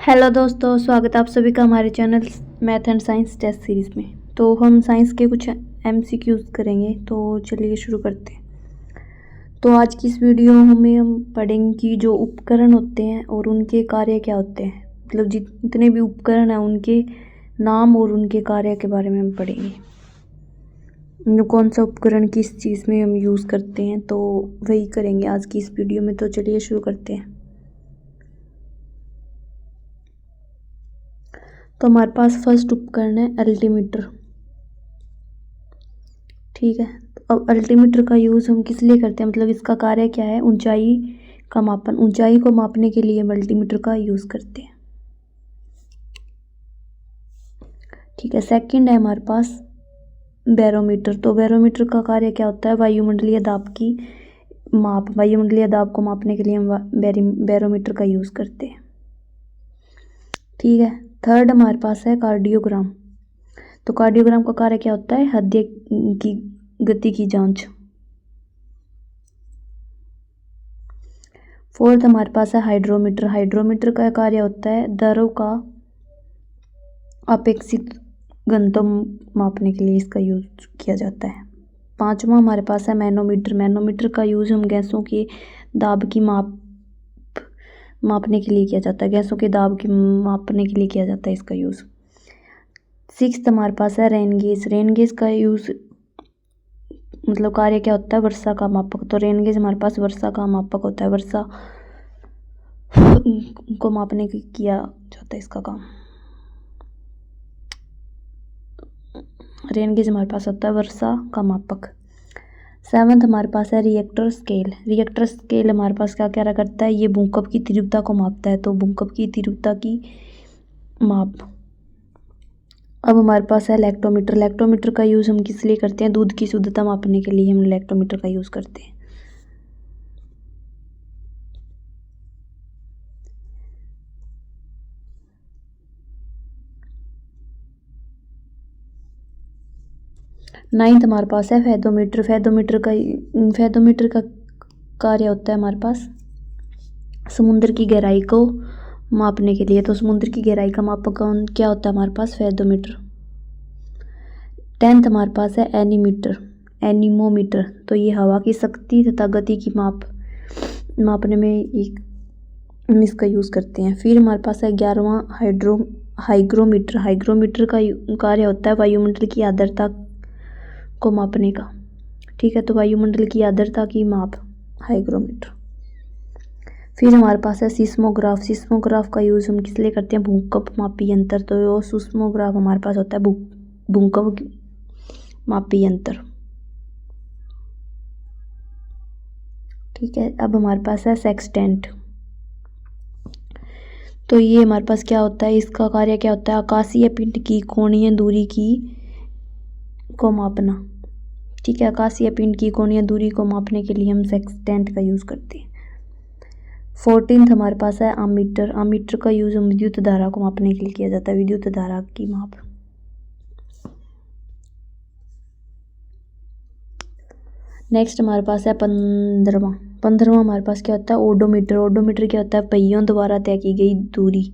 Hello दोस्तों, स्वागत है आप सभी का हमारे channel math and science test series में। तो हम साइंस के कुछ एमसीक्यूज़ करेंगे, तो चलिए शुरू करते हैं। तो आज की इस वीडियो में हम पढ़ेंगे कि जो उपकरण होते हैं और उनके कार्य क्या होते हैं, मतलब जितने भी उपकरण हैं उनके नाम और उनके कार्य के बारे में हम पढ़ेंगे। कौन सा उपकरण किस चीज़ में हम यूज़ करते हैं, तो वही करेंगे आज की इस वीडियो में। तो चलिए शुरू करते हैं। तो हमारे पास फर्स्ट उपकरण है अल्टीमीटर। ठीक है, तो अब अल्टीमीटर का यूज़ हम किस लिए करते हैं, मतलब इसका कार्य क्या है? ऊंचाई का मापन, ऊंचाई को मापने के लिए हम अल्टीमीटर का यूज़ करते हैं। ठीक है, सेकंड है हमारे पास बैरोमीटर। तो बैरोमीटर का कार्य क्या होता है? वायुमंडलीय दाब की माप, वायुमंडलीय दाब को मापने के लिए हम बैरोमीटर का यूज़ करते हैं। ठीक है, थर्ड हमारे पास है कार्डियोग्राम। तो कार्डियोग्राम का कार्य क्या होता है? हृदय की गति की जांच। फोर्थ हमारे पास है हाइड्रोमीटर। हाइड्रोमीटर का कार्य होता है दरों का अपेक्षित घनत्व मापने के लिए इसका यूज किया जाता है। पांचवा हमारे पास है मैनोमीटर। मैनोमीटर का यूज हम गैसों के दाब की मापने के लिए किया जाता है। गैसों के दाब की मापने के लिए किया जाता है इसका यूज़। सिक्स्थ हमारे पास है रेन गेज। रेन गेज का यूज़ मतलब कार्य क्या होता है? वर्षा का मापक। तो रेन गेज हमारे पास वर्षा का मापक होता है, वर्षा को मापने के किया जाता है इसका काम। रेन गेज हमारे पास होता है वर्षा का मापक। सेवंथ हमारे पास है रिएक्टर स्केल। रिएक्टर स्केल हमारे पास क्या क्या करता है? ये भूकंप की तीव्रता को मापता है, तो भूकंप की तीव्रता की माप। अब हमारे पास है लैक्टोमीटर। लैक्टोमीटर का यूज़ हम किस लिए करते हैं? दूध की शुद्धता मापने के लिए हम लैक्टोमीटर का यूज़ करते हैं। नाइन्थ हमारे पास है फेदोमीटर। फेदोमीटर का कार्य होता है हमारे पास समुद्र की गहराई को मापने के लिए। तो समुद्र की गहराई का मापक क्या होता है हमारे पास? फेदोमीटर। टेंथ हमारे पास है एनीमोमीटर। तो ये हवा की शक्ति तथा गति की मापने में हम इसका यूज़ करते हैं। फिर हमारे पास है 11वां हाइग्रोमीटर। हाइग्रोमीटर का कार्य होता है वायुमंडल की आर्द्रता को मापने का। ठीक है, तो वायुमंडल की आर्द्रता की माप, हाइग्रोमीटर। फिर हमारे पास है सिस्मोग्राफ। सिस्मोग्राफ का यूज़ हम किस लिए करते हैं? भूकंप मापी यंत्र। तो सिस्मोग्राफ हमारे पास होता है भूकंप मापी यंत्र। ठीक है, अब हमारे पास है सेक्सटेंट। तो ये हमारे पास क्या होता है? इसका कार्य क्या होता है? आकाशीय पिंड की कोणीय दूरी को मापना। ठीक है, आकाशीय पिंड की कोणीय दूरी को मापने के लिए हम सेक्सटेंट का यूज़ करते हैं। 14th हमारे पास है आमीटर। आमीटर का यूज़ हम विद्युत धारा को मापने के लिए किया जाता है, विद्युत धारा की माप। नेक्स्ट हमारे पास है 15वां हमारे पास क्या होता है? ओडोमीटर। ओडोमीटर क्या होता है? पहियों द्वारा तय की गई दूरी।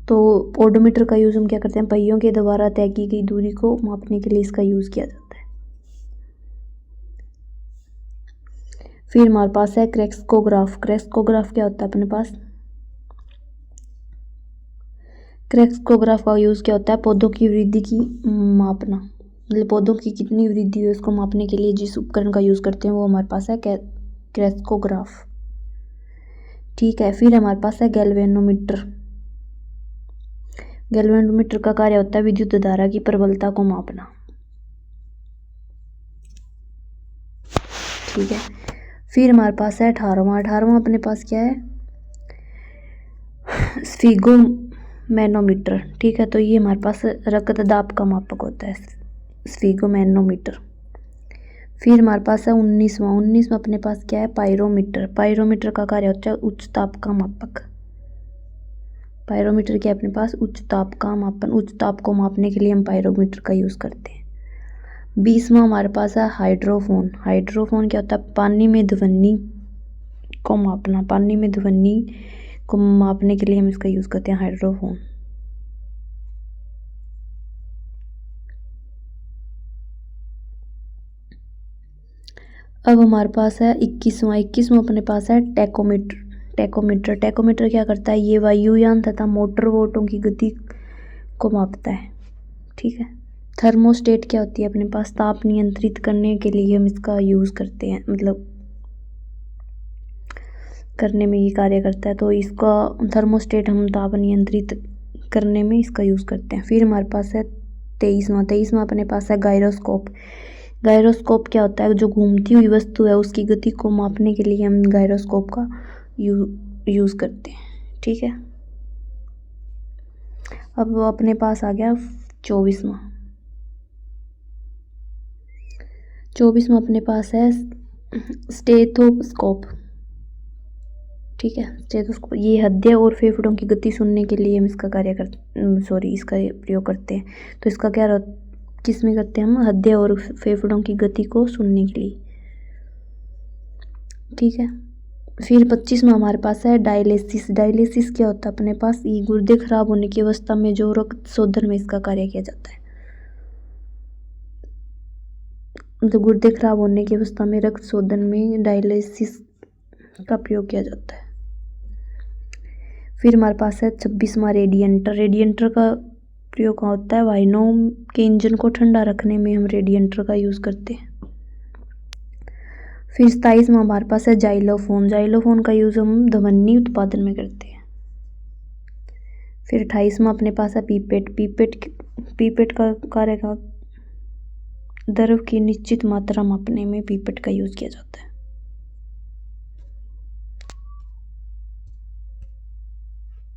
तो ओडोमीटर का यूज़ हम क्या करते हैं? पहियों के द्वारा तय की गई दूरी को मापने के लिए इसका यूज़ किया जाता है। फिर हमारे पास है क्रेस्कोग्राफ। क्रेस्कोग्राफ क्या होता है अपने पास? क्रेस्कोग्राफ का यूज़ क्या होता है? पौधों की वृद्धि की मापना, मतलब पौधों की कितनी वृद्धि है उसको मापने के लिए जिस उपकरण का यूज़ करते हैं वो हमारे पास है क्रेस्कोग्राफ। ठीक है, फिर हमारे पास है गैल्वेनोमीटर। गैल्वेनोमीटर का कार्य होता है विद्युत धारा की प्रबलता को मापना। ठीक है, फिर हमारे पास है 18वां अपने पास क्या है? स्फिगोमैनोमीटर। ठीक है, तो ये हमारे पास रक्तदाब का मापक होता है, स्फिगोमैनोमीटर। फिर हमारे पास है 19वां अपने पास क्या है? पायरोमीटर। पायरोमीटर का कार्य होता है उच्च ताप का मापक। पायरोमीटर क्या है अपने पास? उच्च ताप का मापन। उच्च ताप को मापने के लिए हम पायरोमीटर का यूज़ करते हैं। 20वां हमारे पास है हाइड्रोफोन। हाइड्रोफोन क्या होता है? पानी में ध्वनि को मापना। पानी में ध्वनि को मापने के लिए हम इसका यूज़ करते हैं हाइड्रोफोन। अब हमारे पास है 21वां अपने पास है टैकोमीटर। टैकोमीटर क्या करता है, ये वायुयान तथा मोटर बोटों की गति को मापता है। ठीक है। थर्मोस्टेट क्या होती है अपने पास, ताप नियंत्रित करने के लिए हम इसका यूज़ करते हैं, मतलब करने में ये कार्य करता है। तो इसका थर्मोस्टेट हम ताप नियंत्रित करने में इसका यूज़ करते हैं। फिर हमारे पास है 23वां अपने पास है गायरोस्कोप। गायरोस्कोप क्या होता है, जो घूमती हुई वस्तु है उसकी गति को मापने के लिए हम गायरोस्कोप का यूज़ करते हैं। ठीक है। अब वो अपने पास आ गया 24वां अपने पास है स्टेथोस्कोप। ठीक है। स्टेथोस्कोप ये हृदय और फेफड़ों की गति सुनने के लिए हम इसका इसका प्रयोग करते हैं। तो इसका क्या किस में करते हैं हम, हृदय और फेफड़ों की गति को सुनने के लिए। ठीक है। फिर 25वां हमारे पास है डायलिसिस। डायलिसिस क्या होता है अपने पास, ये गुर्दे खराब होने की अवस्था में जो रक्त शोधन में इसका कार्य किया जाता है। तो गुर्दे खराब होने की अवस्था में रक्त शोधन में डायलिसिस का प्रयोग किया जाता है। फिर हमारे पास है 26वां रेडिएंटर। रेडिएंटर का प्रयोग होता है वाहनों के इंजन को ठंडा रखने में, हम रेडिएंटर का यूज़ करते हैं। फिर 27वां हमारे पास है जाइलोफोन। जाइलोफोन का यूज़ हम ध्वनि उत्पादन में करते हैं। फिर 28वां अपने पास है पीपेट। पीपेट का कार्य का द्रव की निश्चित मात्रा मापने में पीपेट का यूज़ किया जाता है।